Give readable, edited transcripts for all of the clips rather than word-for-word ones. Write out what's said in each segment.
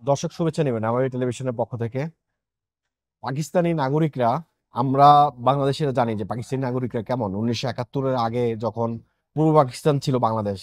দর্শক শুভেচ্ছা নেবেন আমার টেলিভিশনের পক্ষ থেকে। পাকিস্তানি নাগরিকরা, আমরা বাংলাদেশিরা জানি যে পাকিস্তানি নাগরিকরা কেমন। 1971-এর আগে যখন পূর্ব পাকিস্তান ছিল বাংলাদেশ,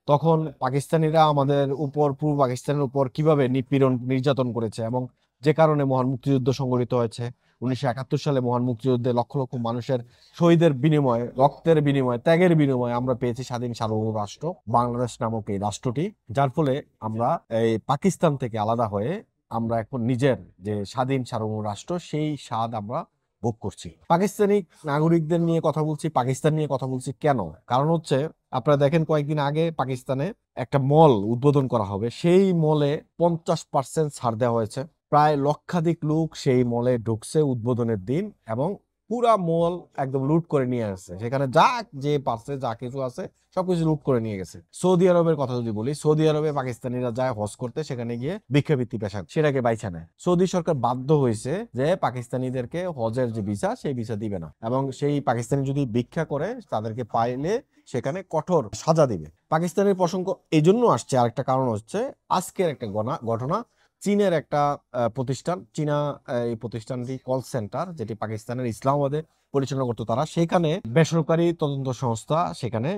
তখন পাকিস্তানিরা আমাদের উপর, পূর্ব পাকিস্তানের উপর কিভাবে নিপীড়ন নির্যাতন করেছে এবং যে কারণে মহান মুক্তিযুদ্ধ সংগঠিত হয়েছে। 1971 সালে মহান মুক্তিযুদ্ধে লক্ষ লক্ষ মানুষের শহীদের বিনিময়ে, রক্তের বিনিময়ে, ত্যাগের বিনিময়ে আমরা পেয়েছি স্বাধীন সার্বভৌম রাষ্ট্র বাংলাদেশ নামক এই রাষ্ট্রটি, যার ফলে আমরা এই পাকিস্তান থেকে আলাদা হয়ে আমরা এখন নিজের যে স্বাধীন সার্বভৌম রাষ্ট্র সেই স্বাদ আমরা ভোগ করছি। পাকিস্তানি নাগরিকদের নিয়ে কথা বলছি, পাকিস্তান নিয়ে কথা বলছি কেন? কারণ হচ্ছে আপনারা দেখেন কয়েকদিন আগে পাকিস্তানে একটা মল উদ্বোধন করা হবে, সেই মলে 50% ছাড় দেওয়া হয়েছে। প্রায় লক্ষাধিক লোক সেই মলে ঢুকছে উদ্বোধনের দিন এবং পুরা মল একদম লুট করে নিয়ে আসছে। সেখানে যা যে পারছে, যা কিছু আছে সবকিছু লুট করে নিয়ে গেছে। সৌদি আরবের কথা যদি বলি, সৌদি আরবে পাকিস্তানিরা যায় হজ করতে, সেখানে গিয়ে ভিক্ষাবৃত্তি পেশা সেটাকে বাইছা নেয়। সৌদি সরকার বাধ্য হয়েছে যে পাকিস্তানিদেরকে হজের যে ভিসা, সেই ভিসা দিবে না এবং সেই পাকিস্তানি যদি ভিক্ষা করে তাদেরকে পাইলে সেখানে কঠোর সাজা দিবে। পাকিস্তানের প্রসঙ্গ এই জন্য আসছে, আরেকটা কারণ হচ্ছে আজকের একটা ঘটনা। চীনের একটা প্রতিষ্ঠান, চীনা এই প্রতিষ্ঠানটি কল সেন্টার, যেটি পাকিস্তানের ইসলামাবাদে পরিচালনা করতো তারা, সেখানে বেসরকারি তদন্ত সংস্থা সেখানে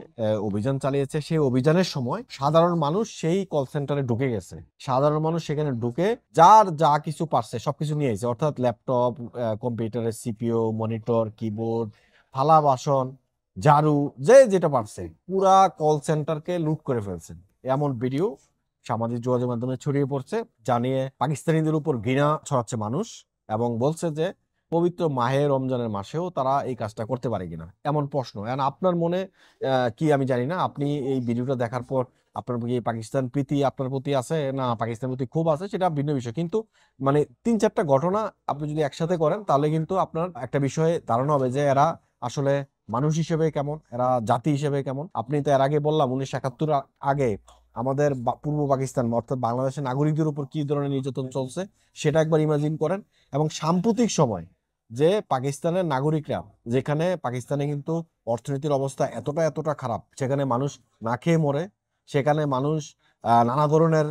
অভিযান চালিয়েছে। সেই অভিযানের সময় সাধারণ মানুষ সেই কল সেন্টারে ঢুকে গেছে। সাধারণ মানুষ সেখানে ঢুকে যার যা কিছু পারছে সবকিছু নিয়ে এসেছে, অর্থাৎ ল্যাপটপ, কম্পিউটারের সিপিইউ, মনিটর, কিবোর্ড, থালা বাসন, ঝাড়ু, যে যেটা পারছে পুরা কল সেন্টারকে লুট করে ফেলছে। এমন ভিডিও সামাজিক যোগাযোগ মাধ্যমে ছড়িয়ে পড়ছে, জানিয়ে পাকিস্তানিদের উপর ঘৃণা ছড়াচ্ছে মানুষ এবং বলছে যে পবিত্র মাহে রমজানের মাসেও তারা এই কাজটা করতে পারে কিনা, এমন প্রশ্ন। এখন আপনার মনে কি আমি জানি না, আপনি এই ভিডিওটা দেখার পর আপনার কি পাকিস্তান প্রীতি আপনার প্রতি আছে না পাকিস্তানের প্রতি খুব আছে, সেটা ভিন্ন বিষয়। কিন্তু মানে 3-4টা ঘটনা আপনি যদি একসাথে করেন তাহলে কিন্তু আপনার একটা বিষয়ে ধারণা হবে যে এরা আসলে মানুষ হিসেবে কেমন, এরা জাতি হিসেবে কেমন। আপনি তো এর আগে বললাম 1971 আগে আমাদের পূর্ব পাকিস্তান অর্থাৎ বাংলাদেশের নাগরিকদের উপর কি ধরনের নির্যাতন চলছে সেটা একবার ইমাজিন করেন। এবং সাম্প্রতিক সময় যে পাকিস্তানের নাগরিকরা, যেখানে পাকিস্তানে কিন্তু অর্থনীতির অবস্থা এতটা খারাপ, সেখানে মানুষ না খেয়ে মরে, সেখানে মানুষ নানা ধরনের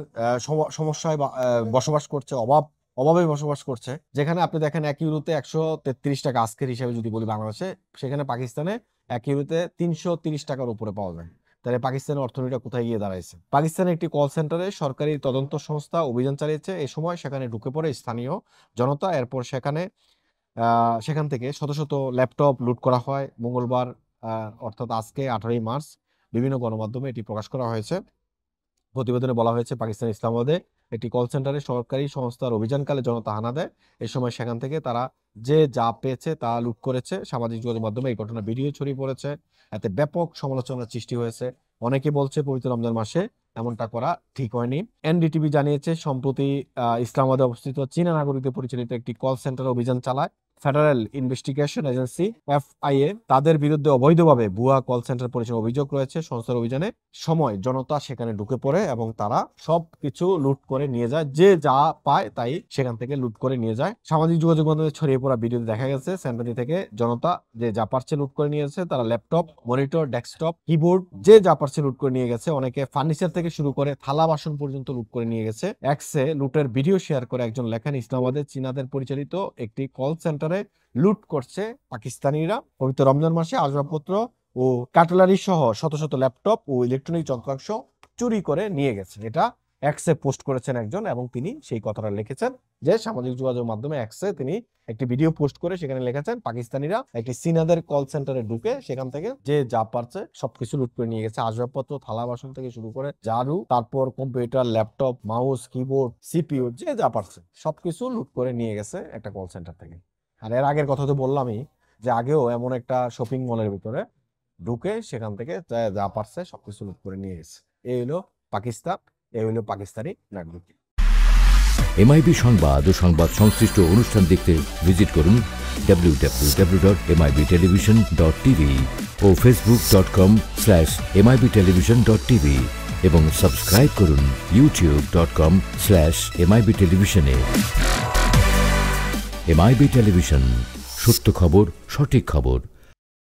সমস্যায় বসবাস করছে, অভাবে বসবাস করছে। যেখানে আপনি দেখেন 1 ইউরোতে 133 টাকা আজকের হিসাবে যদি বলি বাংলাদেশে, সেখানে পাকিস্তানে 1 ইউরোতে 330 টাকার উপরে পাওয়া যায়। তাহলে পাকিস্তানের অর্থনীতিটা কোথায় গিয়ে দাঁড়াইছে? পাকিস্তানের একটি কল সেন্টারে সরকারি তদন্ত সংস্থা অভিযান চালিয়েছে। এই সময় সেখানে ঢুকে পড়ে স্থানীয় জনতা। এরপর সেখান থেকে শত শত ল্যাপটপ লুট করা হয়। মঙ্গলবার অর্থাৎ আজকে 18ই মার্চ বিভিন্ন গণমাধ্যমে এটি প্রকাশ করা হয়েছে। প্রতিবেদনে বলা হয়েছে পাকিস্তান ইসলামাবাদে একটি কল সেন্টারে সরকারি সংস্থার অভিযানকালে জনতা হানা দেয়। এই সময় সেখান থেকে তারা যে যা পেয়েছে তা লুট করেছে। সামাজিক যোগাযোগ মাধ্যমে এই ঘটনা ভিডিও ছড়িয়ে পড়েছে, এতে ব্যাপক সমালোচনার সৃষ্টি হয়েছে। অনেকে বলছে পবিত্র রমজান মাসে এমনটা করা ঠিক হয়নি। এনডিটিভি জানিয়েছে সম্প্রতি ইসলামাবাদে অবস্থিত চীনা নাগরিকদের পরিচালিত একটি কল সেন্টারে অভিযান চালায় ফেডারেল ইনভেস্টিগেশন এজেন্সি FIA। তাদের বিরুদ্ধে অবৈধভাবে ভুয়া কল সেন্টার পরিচালনার অভিযোগ রয়েছে। সংস্থার অভিযানে সময় জনতা সেখানে ঢুকে পড়ে এবং তারা সবকিছু লুট করে নিয়ে যায়, যে যা পায় তাই সেখান থেকে লুট করে নিয়ে যায়। সামাজিক যোগাযোগ মাধ্যমে ছড়িয়ে পড়া ভিডিওতে দেখা গেছে সেন্টারটি থেকে জনতা যে যা পারছে লুট করে নিয়ে গেছে। তারা ল্যাপটপ, মনিটর, ডেস্কটপ, কিবোর্ড, যে যা পারছে লুট করে নিয়ে গেছে। অনেকে ফার্নিচার থেকে শুরু করে থালা বাসন পর্যন্ত লুট করে নিয়ে গেছে। এক্সে লুটের ভিডিও শেয়ার করে একজন লেখেন, ইসলামাবাদের চীনাদের পরিচালিত একটি কল সেন্টারে লুট করছে পাকিস্তানিরা। পবিত্র রমজান মাসে আসবাবপত্র ও কাটলারি সহ শত শত ল্যাপটপ ও ইলেকট্রনিক যন্ত্রাংশ চুরি করে নিয়ে গেছে। এটা এক্সে পোস্ট করেছেন একজন এবং তিনি সেই কথাটা লিখেছেন যে সামাজিক যোগাযোগ মাধ্যমে এক্সে তিনি একটি ভিডিও পোস্ট করে সেখানে লিখেছেন পাকিস্তানিরা একটি চীনাদের কল সেন্টারে ঢুকে সেখান থেকে যে যা পারছে সবকিছু লুট করে নিয়ে গেছে। আসবাবপত্র, থালা বাসন থেকে শুরু করে ঝাড়ু, তারপর computer, laptop, mouse, keyboard, CPU, যে যা পারছে সবকিছু লুট করে নিয়ে গেছে একটা কল সেন্টার থেকে। আর এর আগের কথা তো বললামই যে আগেও এমন একটা শপিং মলের ভিতরে ঢুকে সেখান থেকে যা পারছে সবকিছু লুট করে নিয়ে গেছে। এই হলো পাকিস্তান, এই হলো পাকিস্তানি নাগরিক। MIB সংবাদ ও সংবাদ সংশ্লিষ্ট অনুষ্ঠান দেখতে ভিজিট করুন www.mibtelevision.tv ও facebook.com/mibtelevision.tv এবং সাবস্ক্রাইব করুন youtube.com/mibtelevision এ। MIB টেলিভিশন, সত্য খবর, সঠিক খবর।